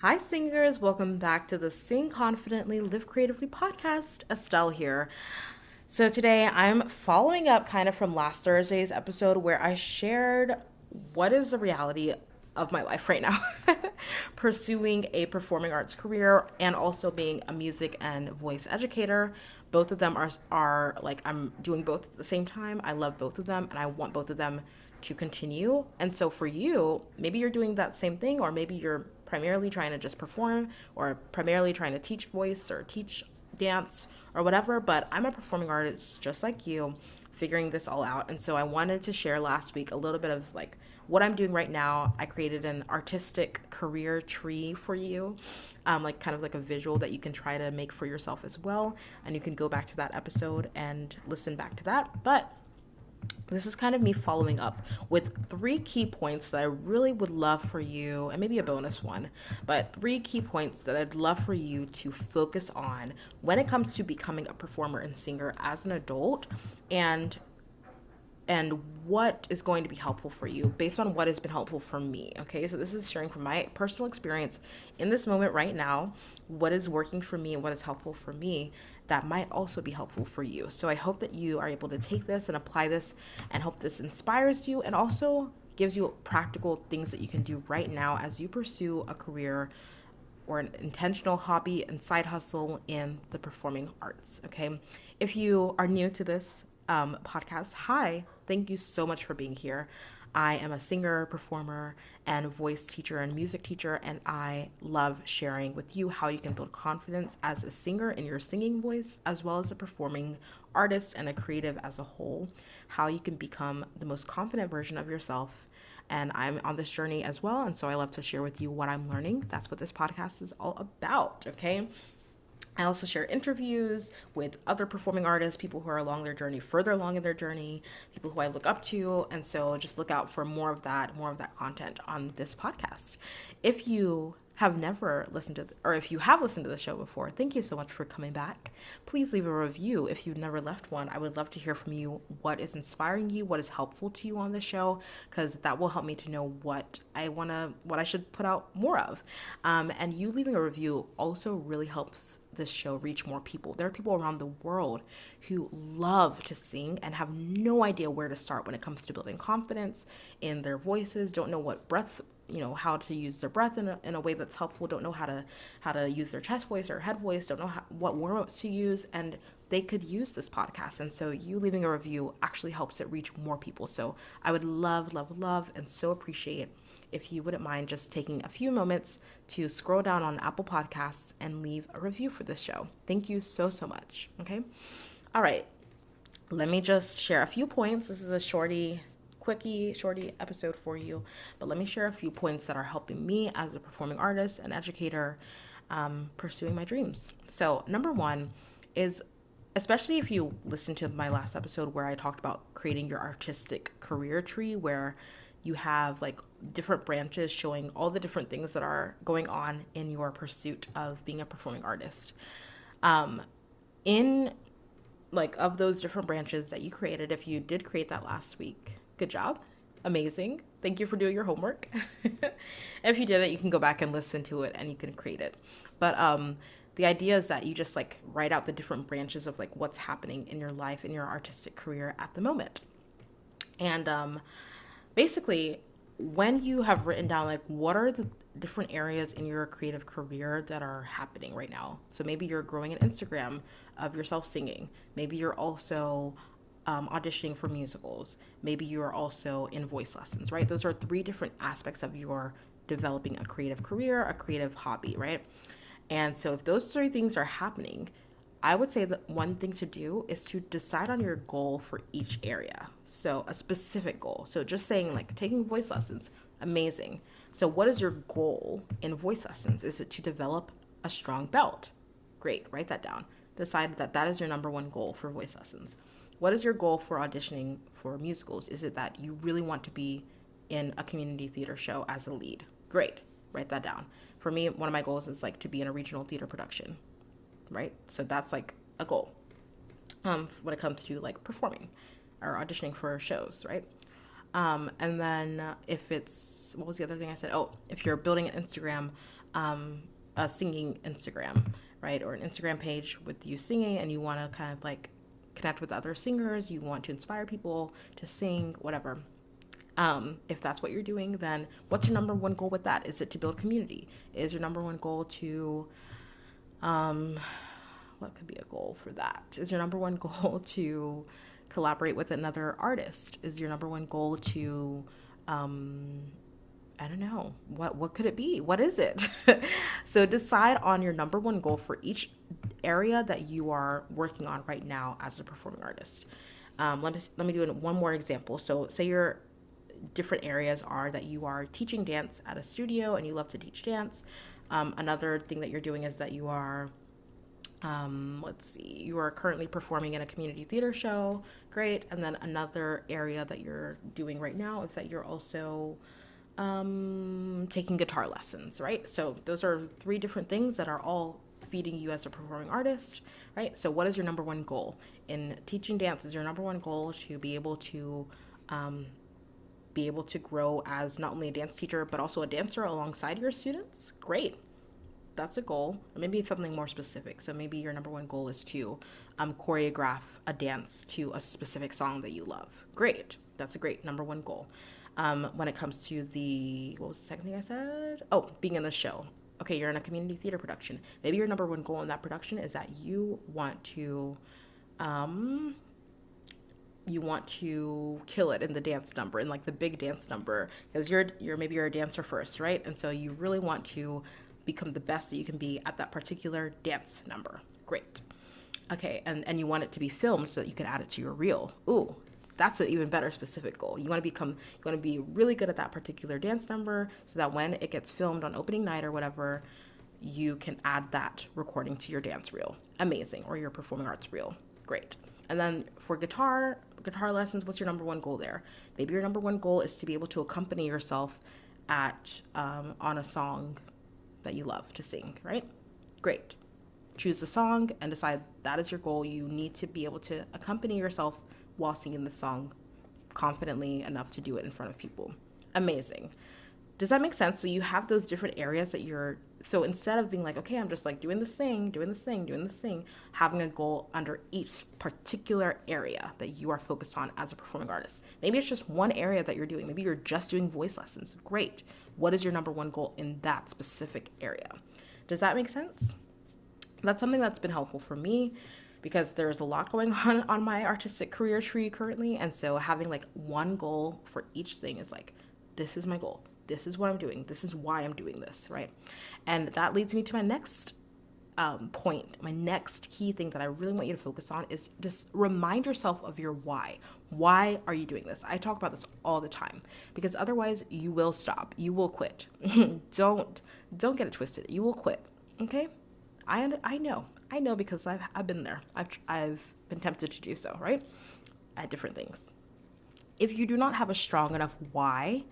Hi, singers. Welcome back to the Sing Confidently, Live Creatively podcast. Estelle here. So, today I'm following up kind of from last Thursday's episode where I shared what is the reality of my life right now pursuing a performing arts career and also being a music and voice educator. Both of them are like I'm doing both at the same time. I love both of them and I want both of them to continue. And so for you, maybe you're doing that same thing, or maybe you're primarily trying to just perform, or primarily trying to teach voice or teach dance or whatever. But I'm a performing artist just like you, figuring this all out. And so I wanted to share last week a little bit of like what I'm doing right now. I created an artistic career tree for you, like kind of like a visual that you can try to make for yourself as well. And you can go back to that episode and listen back to that. But this is kind of me following up with three key points that I really would love for you, and maybe a bonus one, but three key points that I'd love for you to focus on when it comes to becoming a performer and singer as an adult, and what is going to be helpful for you based on what has been helpful for me. Okay, so this is sharing from my personal experience in this moment right now, what is working for me and what is helpful for me that might also be helpful for you. So I hope that you are able to take this and apply this, and hope this inspires you and also gives you practical things that you can do right now as you pursue a career or an intentional hobby and side hustle in the performing arts. Okay, if you are new to this podcast, hi, thank you so much for being here. I am a singer, performer, and voice teacher and music teacher, and I love sharing with you how you can build confidence as a singer in your singing voice, as well as a performing artist and a creative as a whole, how you can become the most confident version of yourself. And I'm on this journey as well, and so I love to share with you what I'm learning. That's what this podcast is all about, okay? I also share interviews with other performing artists, people who are along their journey, further along in their journey, people who I look up to. And so just look out for more of that content on this podcast. If you have never listened to, or if you have listened to the show before, thank you so much for coming back. Please leave a review if you've never left one. I would love to hear from you what is inspiring you, what is helpful to you on the show, because that will help me to know what I should put out more of. And you leaving a review also really helps this show reach more people. There are people around the world who love to sing and have no idea where to start when it comes to building confidence in their voices, don't know what breath, how to use their breath in a way that's helpful, don't know how to use their chest voice or head voice, don't know what warm-ups to use, and they could use this podcast. And so you leaving a review actually helps it reach more people. So I would love, love, love, and so appreciate if you wouldn't mind just taking a few moments to scroll down on Apple Podcasts and leave a review for this show. Thank you so, so much. Okay. All right. Let me just share a few points. This is a shorty episode for you, but let me share a few points that are helping me as a performing artist and educator pursuing my dreams. So number one is, especially if you listen to my last episode where I talked about creating your artistic career tree, where you have like different branches showing all the different things that are going on in your pursuit of being a performing artist. In like of those different branches that you created, if you did create that last week, good job. Amazing. Thank you for doing your homework. If you did it, you can go back and listen to it and you can create it. But the idea is that you just like write out the different branches of like what's happening in your life, in your artistic career at the moment. And basically, when you have written down like what are the different areas in your creative career that are happening right now. So maybe you're growing an Instagram of yourself singing. Maybe you're also auditioning for musicals. Maybe you're also in voice lessons, right? Those are three different aspects of your developing a creative career, a creative hobby, right? And so if those three things are happening, I would say that one thing to do is to decide on your goal for each area. So a specific goal. So just saying like taking voice lessons, amazing. So what is your goal in voice lessons? Is it to develop a strong belt? Great, write that down. Decide that that is your number one goal for voice lessons. What is your goal for auditioning for musicals? Is it that you really want to be in a community theater show as a lead? Great, write that down. For me, one of my goals is like to be in a regional theater production, right? So that's like a goal when it comes to like performing or auditioning for shows, right? And then if it's, what was the other thing I said? Oh, if you're building an Instagram a singing Instagram, right? Or an Instagram page with you singing, and you want to kind of like connect with other singers, you want to inspire people to sing, whatever. If that's what you're doing, then what's your number one goal with that? Is it to build community? Is your number one goal to, what could be a goal for that? Is your number one goal to collaborate with another artist? Is your number one goal to, I don't know, what could it be? What is it? So decide on your number one goal for each area that you are working on right now as a performing artist. Let me do one more example. So say your different areas are that you are teaching dance at a studio and you love to teach dance. Another thing that you're doing is that you are, you are currently performing in a community theater show. Great. And then another area that you're doing right now is that you're also taking guitar lessons, right? So those are three different things that are all feeding you as a performing artist, right? So what is your number one goal? In teaching dance, is your number one goal to be able to grow as not only a dance teacher, but also a dancer alongside your students? Great. That's a goal. Or maybe it's something more specific. So maybe your number one goal is to choreograph a dance to a specific song that you love. Great. That's a great number one goal. When it comes to what was the second thing I said? Oh, being in the show. Okay, you're in a community theater production. Maybe your number one goal in that production is that you want to kill it in the dance number, in like the big dance number, because maybe you're a dancer first, right? And so you really want to become the best that you can be at that particular dance number. Great. Okay, and you want it to be filmed so that you can add it to your reel. Ooh, that's an even better specific goal. You want to be really good at that particular dance number so that when it gets filmed on opening night or whatever, you can add that recording to your dance reel. Amazing. Or your performing arts reel. Great. And then for guitar lessons, what's your number one goal there? Maybe your number one goal is to be able to accompany yourself on a song that you love to sing, right? Great. Choose the song and decide that is your goal. You need to be able to accompany yourself while singing the song confidently enough to do it in front of people. Amazing. Does that make sense? So you have those different areas so instead of being like, okay, I'm just like doing this thing, having a goal under each particular area that you are focused on as a performing artist. Maybe it's just one area that you're doing. Maybe you're just doing voice lessons. Great. What is your number one goal in that specific area? Does that make sense? That's something that's been helpful for me because there's a lot going on my artistic career tree currently. And so having like one goal for each thing is like, this is my goal. This is what I'm doing. This is why I'm doing this, right? And that leads me to my next point. My next key thing that I really want you to focus on is just remind yourself of your why. Why are you doing this? I talk about this all the time because otherwise you will stop. You will quit. Don't get it twisted. You will quit. Okay? I know because I've been there. I've been tempted to do so, right? At different things. If you do not have a strong enough why,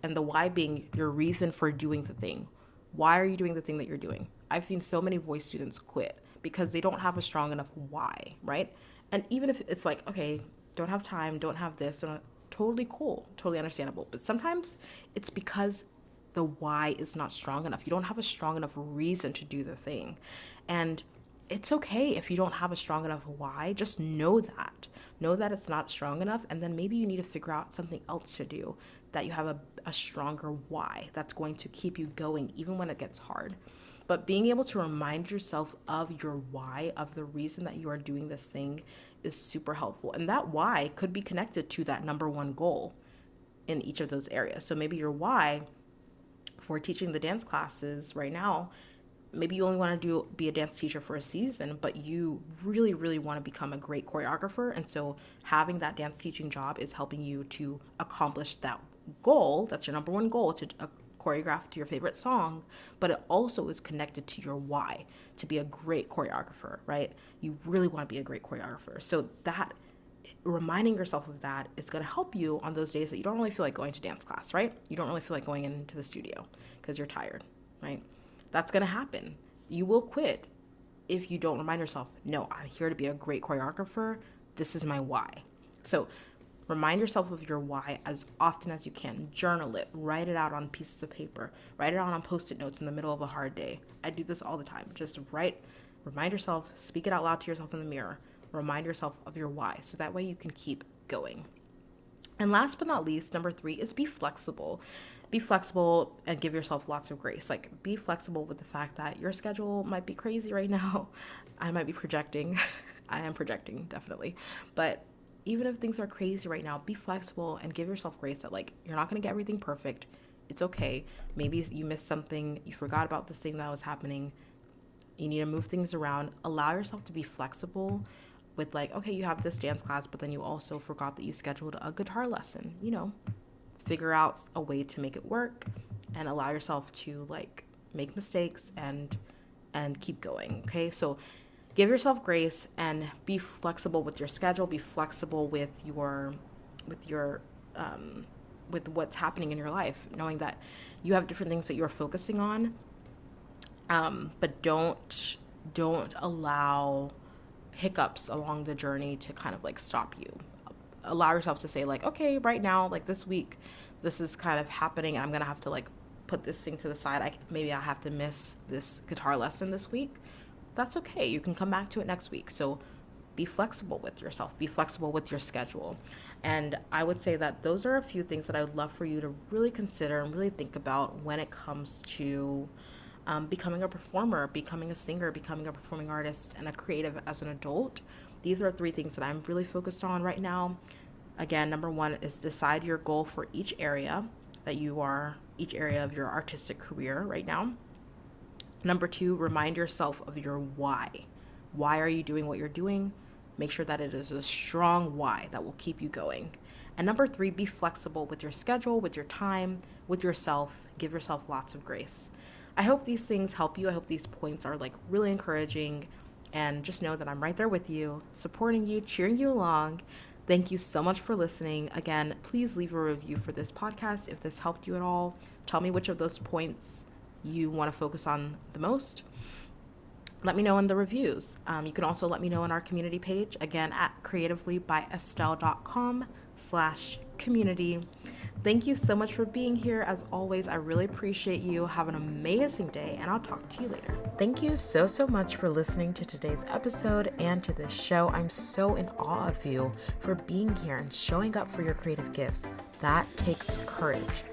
and the why being your reason for doing the thing. Why are you doing the thing that you're doing? I've seen so many voice students quit because they don't have a strong enough why, right? And even if it's like, okay, don't have time, don't have this, totally cool, totally understandable. But sometimes it's because the why is not strong enough. You don't have a strong enough reason to do the thing. And it's okay if you don't have a strong enough why. Just know that. Know that it's not strong enough, and then maybe you need to figure out something else to do that you have a stronger why that's going to keep you going even when it gets hard. But being able to remind yourself of your why, of the reason that you are doing this thing, is super helpful. And that why could be connected to that number one goal in each of those areas. So maybe your why for teaching the dance classes right now, maybe you only want to be a dance teacher for a season, but you really, really want to become a great choreographer. And so having that dance teaching job is helping you to accomplish that goal. That's your number one goal, to choreograph to your favorite song, but it also is connected to your why, to be a great choreographer, right? You really want to be a great choreographer. So that reminding yourself of that is going to help you on those days that you don't really feel like going to dance class, right? You don't really feel like going into the studio because you're tired, right? That's going to happen. You will quit if you don't remind yourself, no, I'm here to be a great choreographer. This is my why. So Remind yourself of your why as often as you can. Journal it. Write it out on pieces of paper. Write it out on Post-it notes in the middle of a hard day. I do this all the time. Just remind yourself, speak it out loud to yourself in the mirror. Remind yourself of your why, so that way you can keep going. And last but not least, number 3 is be flexible. Be flexible and give yourself lots of grace. Like, be flexible with the fact that your schedule might be crazy right now. I might be projecting. I am projecting, definitely. But even if things are crazy right now, be flexible and give yourself grace that, like, you're not going to get everything perfect. It's okay. Maybe you missed something. You forgot about this thing that was happening. You need to move things around. Allow yourself to be flexible with, like, okay, you have this dance class, but then you also forgot that you scheduled a guitar lesson. Figure out a way to make it work and allow yourself to, like, make mistakes and keep going. Okay, so give yourself grace and be flexible with your schedule. Be flexible with what's happening in your life, knowing that you have different things that you're focusing on, but don't allow hiccups along the journey to kind of, like, stop you. Allow yourself to say, like, okay, right now, like, this week, this is kind of happening. I'm gonna have to, like, put this thing to the side. Maybe I have to miss this guitar lesson this week. That's okay. You can come back to it next week. So be flexible with yourself. Be flexible with your schedule. And I would say that those are a few things that I would love for you to really consider and really think about when it comes to becoming a performer, becoming a singer, becoming a performing artist, and a creative as an adult. These are 3 things that I'm really focused on right now. Again, number 1 is decide your goal for each area of your artistic career right now. Number 2, remind yourself of your why. Why are you doing what you're doing? Make sure that it is a strong why that will keep you going. And number 3, be flexible with your schedule, with your time, with yourself. Give yourself lots of grace. I hope these things help you. I hope these points are, like, really encouraging. And just know that I'm right there with you, supporting you, cheering you along. Thank you so much for listening. Again, please leave a review for this podcast if this helped you at all. Tell me which of those points you want to focus on the most. Let me know in the reviews. You can also let me know on our community page, again, at creativelybyestelle.com/community. Thank you so much for being here. As always, I really appreciate you. Have an amazing day, and I'll talk to you later. Thank you so much for listening to today's episode and to this show. I'm so in awe of you for being here and showing up for your creative gifts. That takes courage.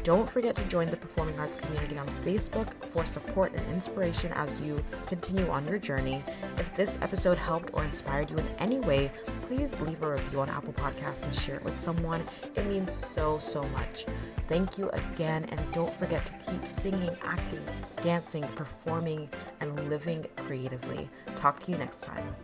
Don't forget to join the performing arts community on Facebook for support and inspiration as you continue on your journey. If this episode helped or inspired you in any way, please leave a review on Apple Podcasts and share it with someone. It means so much. Thank you again, and don't forget to keep singing, acting, dancing, performing, and living creatively. Talk to you next time.